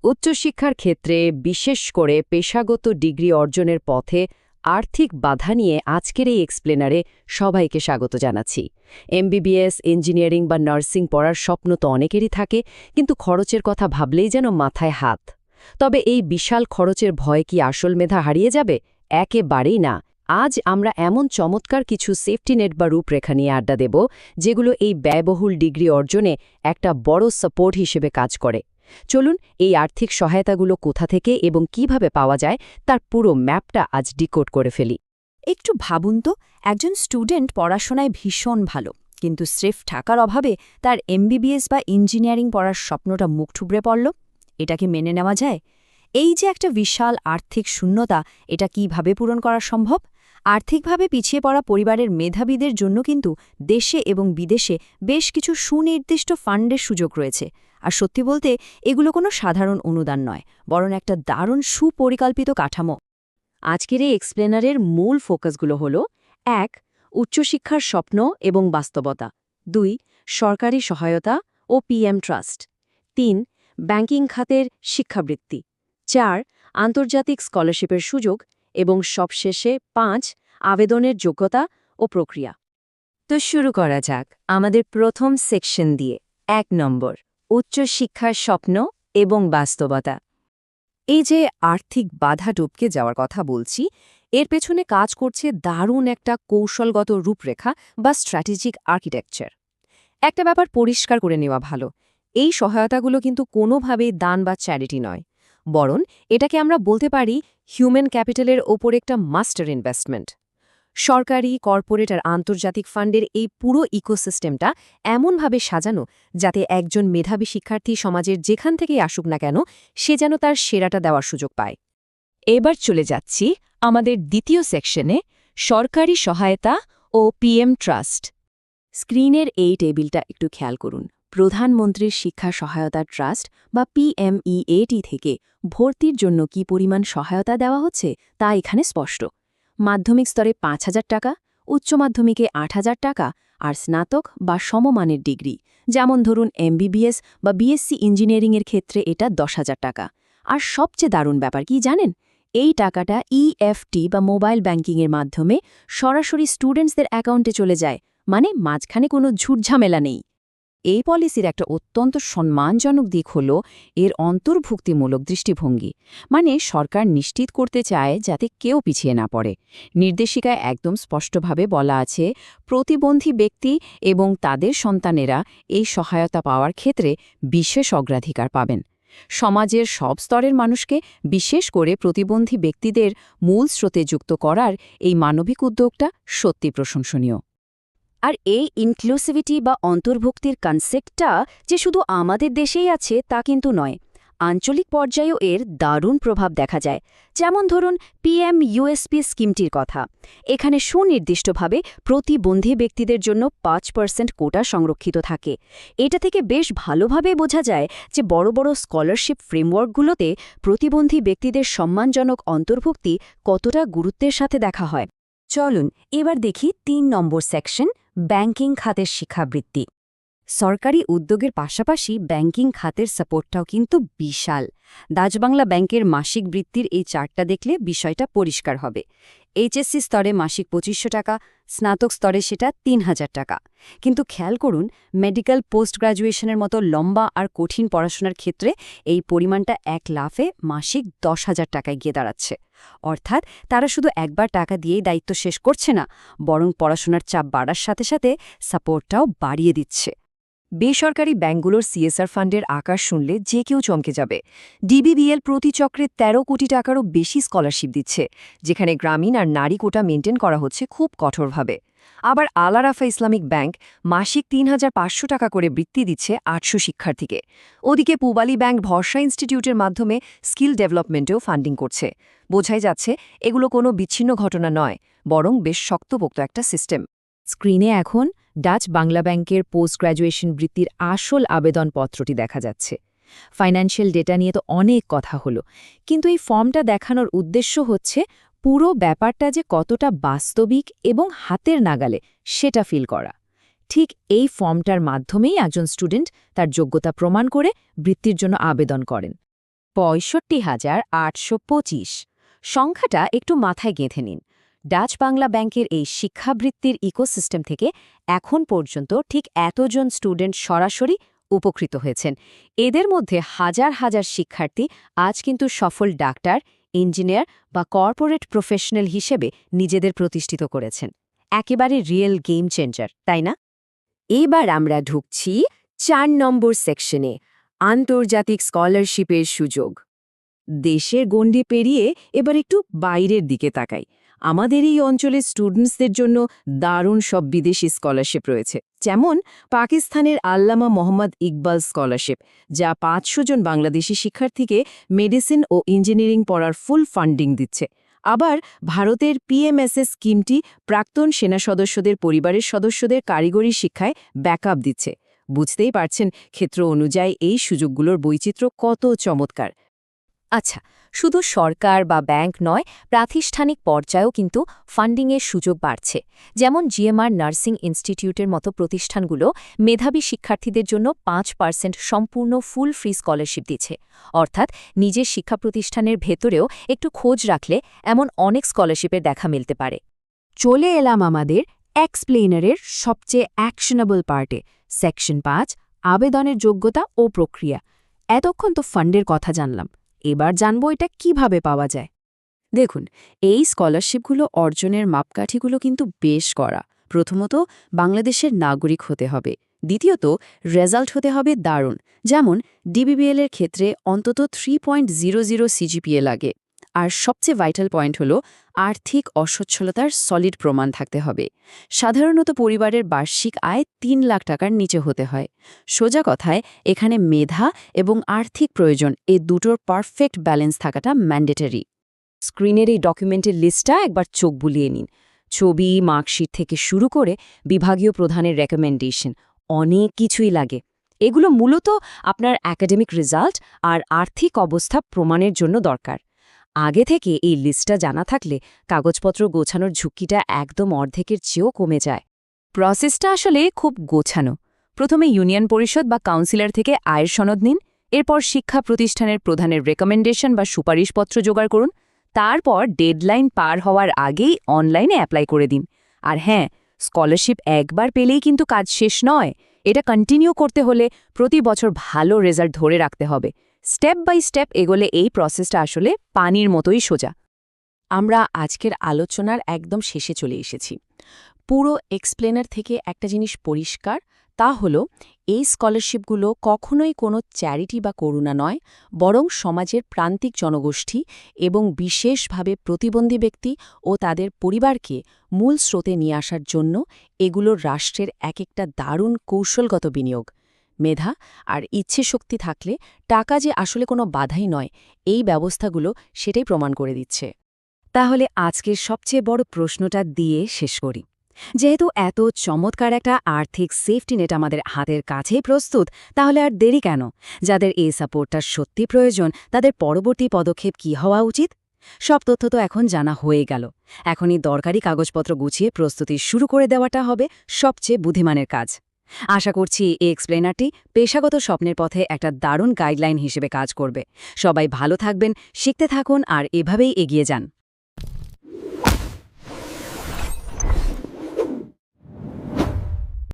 উচ্চশিক্ষার ক্ষেত্রে বিশেষ করে পেশাগত ডিগ্রি অর্জনের পথে আর্থিক বাধা নিয়ে আজকের এই এক্সপ্লেনারে সবাইকে স্বাগত জানাচ্ছি। এমবিবিএস, ইঞ্জিনিয়ারিং বা নার্সিং পড়ার স্বপ্ন তো অনেকেরই থাকে, কিন্তু খরচের কথা ভাবলেই যেন মাথায় হাত। তবে এই বিশাল খরচের ভয় কি আসল মেধা হারিয়ে যাবে? একেবারেই না। আজ আমরা এমন চমৎকার কিছু সেফটি নেট বা রূপরেখা নিয়ে আড্ডা দেব, যেগুলো এই ব্যয়বহুল ডিগ্রি অর্জনে একটা বড় সাপোর্ট হিসেবে কাজ করে। চলুন এই আর্থিক সহায়তাগুলো কোথা থেকে এবং কিভাবে পাওয়া যায় তার পুরো ম্যাপটা আজ ডিকোড করে ফেলি। একটু ভাবুন তো, একজন স্টুডেন্ট পড়াশোনায় ভীষণ ভালো, কিন্তু স্রেফ টাকার অভাবে তার এমবিবিএস বা ইঞ্জিনিয়ারিং পড়ার স্বপ্নটা মুখ ঠুবড়ে পড়ল। এটা কি মেনে নেওয়া যায়? এই যে একটা বিশাল আর্থিক শূন্যতা, এটা কিভাবে পূরণ করা সম্ভব? আর্থিকভাবে পিছিয়ে পড়া পরিবারের মেধাবীদের জন্য কিন্তু দেশে এবং বিদেশে বেশ কিছু সুনির্দিষ্ট ফান্ডের সুযোগ রয়েছে। আর সত্যি বলতে, এগুলো কোনো সাধারণ অনুদান নয়, বরং একটা দারুণ সুপরিকল্পিত কাঠামো। আজকের এই এক্সপ্লেনারের মূল ফোকাসগুলো হল: ১. উচ্চশিক্ষার স্বপ্ন এবং বাস্তবতা। ২. সরকারি সহায়তা ও পিএম ট্রাস্ট। ৩. ব্যাংকিং খাতের শিক্ষাবৃত্তি। ৪. আন্তর্জাতিক স্কলারশিপের সুযোগ। এবং সবশেষে ৫. আবেদনের যোগ্যতা ও প্রক্রিয়া। তো শুরু করা যাক আমাদের প্রথম সেকশন দিয়ে। ১ নম্বর, উচ্চশিক্ষার স্বপ্ন এবং বাস্তবতা। এই যে আর্থিক বাধা টপকে যাওয়ার কথা বলছি, এর পেছনে কাজ করছে দারুণ একটা কৌশলগত রূপরেখা বা স্ট্র্যাটেজিক আর্কিটেকচার। একটা ব্যাপার পরিষ্কার করে নেওয়া ভালো, এই সহায়তাগুলো কিন্তু কোনোভাবেই দান বা চ্যারিটি নয়, বরং এটাকে আমরা বলতে পারি হিউম্যান ক্যাপিটালের ওপর একটা মাস্টার ইনভেস্টমেন্ট। সরকারি, কর্পোরেট আর আন্তর্জাতিক ফান্ডের এই পুরো ইকোসিস্টেমটা এমনভাবে সাজানো যাতে একজন মেধাবী শিক্ষার্থী সমাজের যেখান থেকেই আসুক না কেন, সে যেন তার সেরাটা দেওয়ার সুযোগ পায়। এবার চলে যাচ্ছি আমাদের দ্বিতীয় সেকশনে, সরকারি সহায়তা ও পিএম ট্রাস্ট। স্ক্রিনের এই টেবিলটা একটু খেয়াল করুন। প্রধানমন্ত্রীর শিক্ষা সহায়তা ট্রাস্ট বা পিএমইএটি থেকে ভর্তির জন্য কি পরিমাণ সহায়তা দেওয়া হচ্ছে তা এখানে স্পষ্ট। মাধ্যমিক স্তরে ৫,০০০ টাকা, উচ্চ মাধ্যমিকে ৮,০০০ টাকা, আর স্নাতক বা সমমানের ডিগ্রি যেমন ধরুন এমবিবিএস বা বিএসসি ইঞ্জিনিয়ারিংয়ের ক্ষেত্রে এটা ১০,০০০ টাকা। আর সবচেয়ে দারুণ ব্যাপার কি জানেন? এই টাকাটা ইএফটি বা মোবাইল ব্যাংকিংয়ের মাধ্যমে সরাসরি স্টুডেন্টসদের অ্যাকাউন্টে চলে যায়, মানে মাঝখানে কোনো ঝুটঝামেলা নেই। এই পলিসির একটা অত্যন্ত সম্মানজনক দিক হল এর অন্তর্ভুক্তিমূলক দৃষ্টিভঙ্গি, মানে সরকার নিশ্চিত করতে চায় যাতে কেউ পিছিয়ে না পড়ে। নির্দেশিকায় একদম স্পষ্টভাবে বলা আছে, প্রতিবন্ধী ব্যক্তি এবং তাদের সন্তানেরা এই সহায়তা পাওয়ার ক্ষেত্রে বিশেষ অগ্রাধিকার পাবেন। সমাজের সব স্তরের মানুষকে, বিশেষ করে প্রতিবন্ধী ব্যক্তিদের মূল স্রোতে যুক্ত করার এই মানবিক উদ্যোগটা সত্যি প্রশংসনীয়। আর এই ইনক্লুসিভিটি বা অন্তর্ভুক্তির কনসেপ্টটা যে শুধু আমাদের দেশেই আছে তা কিন্তু নয়, আঞ্চলিক পর্যায়েও এর দারুণ প্রভাব দেখা যায়। যেমন ধরুন পিএমইউএসপি স্কিমটির কথা। এখানে সুনির্দিষ্টভাবে প্রতিবন্ধী ব্যক্তিদের জন্য ৫% কোটা সংরক্ষিত থাকে। এটা থেকে বেশ ভালোভাবে বোঝা যায় যে বড় বড় স্কলারশিপ ফ্রেমওয়ার্কগুলোতে প্রতিবন্ধী ব্যক্তিদের সম্মানজনক অন্তর্ভুক্তি কতটা গুরুত্বের সাথে দেখা হয়। চলুন এবার দেখি ৩ নম্বর সেকশন, ব্যাংকিং খাতের শিক্ষাবৃত্তি। সরকারি উদ্যোগের পাশাপাশি ব্যাংকিং খাতের সাপোর্টটাও কিন্তু বিশাল। ডাচবাংলা ব্যাংকের মাসিক বৃত্তির এই চার্টটা দেখলে বিষয়টা পরিষ্কার হবে। এইচএসসি স্তরে মাসিক ২৫০০ টাকা, স্নাতক স্তরে সেটা ৩,০০০ টাকা। কিন্তু খেয়াল করুন, মেডিকেল পোস্ট গ্র্যাজুয়েশনের মতো লম্বা আর কঠিন পড়াশোনার ক্ষেত্রে এই পরিমাণটা এক লাফে মাসিক ১০,০০০ টাকায় গিয়ে দাঁড়াচ্ছে। অর্থাৎ তারা শুধু একবার টাকা দিয়েই দায়িত্ব শেষ করছে না, বরং পড়াশোনার চাপ বাড়ার সাথে সাথে সাপোর্টটাও বাড়িয়ে দিচ্ছে। বেসরকারি ব্যাংকগুলোর সিএসআর ফান্ডের আকার শুনলে যে কেউ চমকে যাবে। ডিবিবিএল প্রতি চক্রে ১৩ কোটি টাকারও বেশি স্কলারশিপ দিচ্ছে, যেখানে গ্রামীণ আর নারী কোটা মেনটেন করা হচ্ছে খুব কঠোরভাবে। আবার আল আরাফা ইসলামিক ব্যাংক মাসিক ৩,৫০০ টাকা করে বৃত্তি দিচ্ছে ৮০০ শিক্ষার্থীকে। ওদিকে পূবালী ব্যাংক ভরসা ইনস্টিটিউটের মাধ্যমে স্কিল ডেভেলপমেন্টেও ফান্ডিং করছে। বোঝাই যাচ্ছে এগুলো কোনো বিচ্ছিন্ন ঘটনা নয়, বরং বেশ শক্তপোক্ত একটা সিস্টেম। স্ক্রিনে এখন ডাচ বাংলা ব্যাংকের পোস্ট গ্র্যাজুয়েশন বৃত্তির আসল আবেদনপত্রটি দেখা যাচ্ছে। ফাইন্যান্সিয়াল ডেটা নিয়ে তো অনেক কথা হলো, কিন্তু এই ফর্মটা দেখানোর উদ্দেশ্য হচ্ছে পুরো ব্যাপারটা যে কতটা বাস্তবিক এবং হাতের নাগালে সেটা ফিল করা। ঠিক এই ফর্মটার মাধ্যমেই একজন স্টুডেন্ট তার যোগ্যতা প্রমাণ করে বৃত্তির জন্য আবেদন করেন। ৬৫,৮২৫। সংখ্যাটা একটু মাথায় গেঁথে নিন। ডাচ বাংলা ব্যাংকের এই শিক্ষাবৃত্তির ইকোসিস্টেম থেকে এখন পর্যন্ত ঠিক এতজন স্টুডেন্ট সরাসরি উপকৃত হয়েছেন। এদের মধ্যে হাজার হাজার শিক্ষার্থী আজ কিন্তু সফল ডাক্তার, ইঞ্জিনিয়ার বা কর্পোরেট প্রফেশনাল হিসেবে নিজেদের প্রতিষ্ঠিত করেছেন। একেবারে রিয়েল গেম চেঞ্জার, তাই না? এবার আমরা ঢুকছি ৪ নম্বর সেকশনে, আন্তর্জাতিক স্কলারশিপের সুযোগ। দেশের গণ্ডি পেরিয়ে এবার একটু বাইরের দিকে তাকাই। আমাদের এই অঞ্চলের স্টুডেন্টসদের জন্য দারুণ সব বিদেশি স্কলারশিপ রয়েছে, যেমন পাকিস্তানের আল্লামা মোহাম্মদ ইকবাল স্কলারশিপ, যা ৫০০ জন বাংলাদেশি শিক্ষার্থীকে মেডিসিন ও ইঞ্জিনিয়ারিং পড়ার ফুল ফান্ডিং দিচ্ছে। আবার ভারতের পিএমএসএস স্কিমটি প্রাক্তন সেনা সদস্যদের পরিবারের সদস্যদের কারিগরি শিক্ষায় ব্যাকআপ দিচ্ছে। বুঝতেই পারছেন ক্ষেত্র অনুযায়ী এই সুযোগগুলোর বৈচিত্র্য কত চমৎকার। আচ্ছা, শুধু সরকার বা ব্যাংক নয়, প্রাতিষ্ঠানিক পর্যায়েও কিন্তু ফান্ডিংয়ের সুযোগ বাড়ছে। যেমন জিএমআর নার্সিং ইনস্টিটিউটের মতো প্রতিষ্ঠানগুলো মেধাবী শিক্ষার্থীদের জন্য ৫% সম্পূর্ণ ফুল ফ্রি স্কলারশিপ দিচ্ছে। অর্থাৎ নিজের শিক্ষা প্রতিষ্ঠানের ভেতরেও একটু খোঁজ রাখলে এমন অনেক স্কলারশিপের দেখা মিলতে পারে। চলে এলাম আমাদের এক্সপ্লেনারের সবচেয়ে অ্যাকশনেবল পার্টে, সেকশন ৫, আবেদনের যোগ্যতা ও প্রক্রিয়া। এতক্ষণ তো ফান্ডের কথা জানলাম, এবার জানব এটা কিভাবে পাওয়া যায়। দেখুন, এই স্কলারশিপগুলো অর্জনের মাপকাঠিগুলো কিন্তু বেশ কড়া। প্রথমত, বাংলাদেশের নাগরিক হতে হবে। দ্বিতীয়ত, রেজাল্ট হতে হবে দারুণ, যেমন ডিবিবিএল এর ক্ষেত্রে অন্তত 3.00 সিজিপিএ লাগে। আর সবচেয়ে ভাইটাল পয়েন্ট হলো আর্থিক অসচ্ছলতার সলিড প্রমাণ থাকতে হবে। সাধারণত পরিবারের বার্ষিক আয় ৩ লাখ টাকার নিচে হতে হয়। সোজা কথায়, এখানে মেধা এবং আর্থিক প্রয়োজন এ দুটোর পারফেক্ট ব্যালেন্স থাকাটা ম্যান্ডেটরি। স্ক্রিনের এই ডকুমেন্টের লিস্টটা একবার চোখ বুলিয়ে নিন। ছবি, মার্কশিট থেকে শুরু করে বিভাগীয় প্রধানের রেকমেন্ডেশন, অনেক কিছুই লাগে। এগুলো মূলত আপনার একাডেমিক রেজাল্ট আর আর্থিক অবস্থা প্রমাণের জন্য দরকার। আগে থেকে এই লিস্টটা জানা থাকলে কাগজপত্র গোছানোর ঝুঁকিটা একদম অর্ধেকের চেয়েও কমে যায়। প্রসেসটা আসলে খুব গোছানো। প্রথমে ইউনিয়ন পরিষদ বা কাউন্সিলর থেকে আয়ের সনদ নিন, এরপর শিক্ষা প্রতিষ্ঠানের প্রধানের রেকমেন্ডেশন বা সুপারিশপত্র জোগাড় করুন, তারপর ডেডলাইন পার হওয়ার আগেই অনলাইনে অ্যাপ্লাই করে দিন। আর হ্যাঁ, স্কলারশিপ একবার পেলেই কিন্তু কাজ শেষ নয়। এটা কন্টিনিউ করতে হলে প্রতি বছর ভালো রেজাল্ট ধরে রাখতে হবে। স্টেপ বাই স্টেপ এগোলে এই প্রসেসটা আসলে পানির মতোই সোজা। আমরা আজকের আলোচনার একদম শেষে চলে এসেছি। পুরো এক্সপ্লেনার থেকে একটা জিনিস পরিষ্কার, তা হলো এই স্কলারশিপগুলো কখনোই কোনো চ্যারিটি বা করুণা নয়, বরং সমাজের প্রান্তিক জনগোষ্ঠী এবং বিশেষভাবে প্রতিবন্ধী ব্যক্তি ও তাদের পরিবারকে মূল স্রোতে নিয়ে আসার জন্য এগুলো রাষ্ট্রের এক একটা দারুণ কৌশলগত বিনিয়োগ। মেধা আর ইচ্ছে শক্তি থাকলে টাকা যে আসলে কোনো বাধাই নয়, এই ব্যবস্থাগুলো সেটাই প্রমাণ করে দিচ্ছে। তাহলে আজকের সবচেয়ে বড় প্রশ্নটা দিয়ে শেষ করি। যেহেতু এত চমৎকার একটা আর্থিক সেফটি নেট আমাদের হাতের কাছেই প্রস্তুত, তাহলে আর দেরি কেন? যাদের এই সাপোর্টটা সত্যি প্রয়োজন, তাদের পরবর্তী পদক্ষেপ কি হওয়া উচিত? সব তথ্য তো এখন জানা হয়ে গেল। এখনই দরকারি কাগজপত্র গুছিয়ে প্রস্তুতি শুরু করে দেওয়াটা হবে সবচেয়ে বুদ্ধিমানের কাজ। আশা করছি এই এক্সপ্লেনারটি পেশাগত স্বপ্নের পথে একটা দারুণ গাইডলাইন হিসেবে কাজ করবে। সবাই ভালো থাকবেন, শিখতে থাকুন আর এভাবেই এগিয়ে যান।